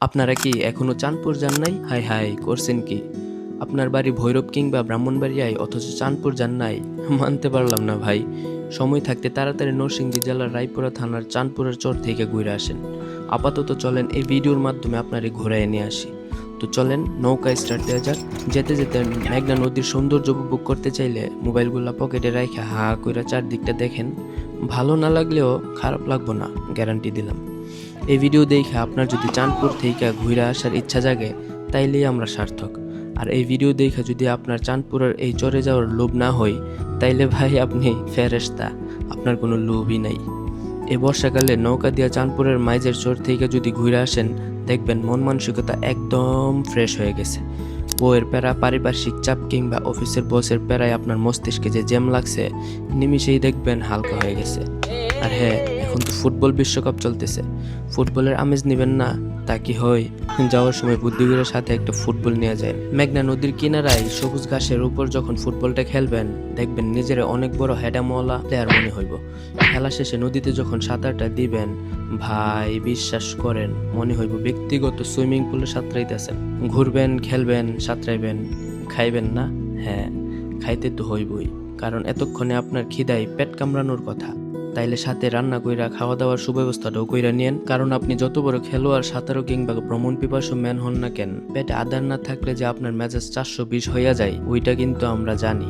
আপনারা কি এখনো চাঁদপুর যান নাই? হাই হাই করছেন কি? আপনার বাড়ি ভৈরব কিংবা ব্রাহ্মণবাড়িয়ায় অথচ চাঁদপুর যান নাই? মানতে পারলাম না ভাই। সময় থাকতে তাড়াতাড়ি নরসিংদী জেলার রায়পুরা থানার চাঁদপুরের চর থেকে ঘুরে আসেন। আপাতত চলেন এই ভিডিওর মাধ্যমে আপনারে ঘোরায় নিয়ে আসি। তো চলেন নৌকা স্টার্ট দেওয়া যাক। যেতে যেতে মেঘনা নদীর সৌন্দর্য উপভোগ করতে চাইলে মোবাইলগুলা পকেটে রাইখা হা কইরা চারদিকটা দেখেন। ভালো না লাগলেও খারাপ লাগবো না, গ্যারান্টি দিলাম। এই ভিডিও দেখে আপনার যদি চাঁদপুর থেকে ঘুরে আসার ইচ্ছা জাগে তাইলেই আমরা সার্থক। আর এই ভিডিও দেখে যদি আপনার চাঁদপুরের এই চরে যাওয়ার লোভ না হয় তাইলে ভাই আপনি ফেরেশতা, আপনার কোনো লোভই নাই। এই বর্ষাকালে নৌকা দিয়া চাঁদপুরের মাইজের চর থেকে যদি ঘুরে আসেন দেখবেন মন মানসিকতা একদম ফ্রেশ হয়ে গেছে। বউয়ের প্যারা, পারিপার্শ্বিক চাপ কিংবা অফিসের বসের প্যারায় আপনার মস্তিষ্কে যে জ্যাম লাগছে নিমিষেই দেখবেন হালকা হয়ে গেছে। আর হ্যাঁ, এখন তো ফুটবল বিশ্বকাপ চলতেছে, ফুটবলের আমেজ নেবেন না তা কি হয়? যাওয়ার সময় বুদ্ধিগুলোর সাথে একটা ফুটবল নিয়ে যায়। মেঘনা নদীর কিনারায় সবুজ ঘাসের উপর যখন ফুটবলটা খেলবেন দেখবেন নিজের অনেক বড় হেডামওয়ালা প্লেয়ার মনে হইব। খেলা শেষে নদীতে যখন সাঁতারটা দিবেন ভাই বিশ্বাস করেন মনে হইব ব্যক্তিগত সুইমিং পুলে সাঁতরাইতেছেন। ঘুরবেন, খেলবেন, সাঁতরাইবেন, খাইবেন না? হ্যাঁ, খাইতে তো হইবই, কারণ এতক্ষণে আপনার খিদায় পেট কামড়ানোর কথা। তাইলে সাথে রান্না কইরা খাওয়া দাওয়ার সুব্যবস্থাটাও কইরা নিয়েন, কারণ আপনি যত বড় খেলোয়াড়, সাঁতারও কিংবা ভ্রমণ পিপাসু ম্যান হন না কেন, পেটে আদার না থাকলে যে আপনার মেজাজ 420 হইয়া যায় ওইটা কিন্তু আমরা জানি।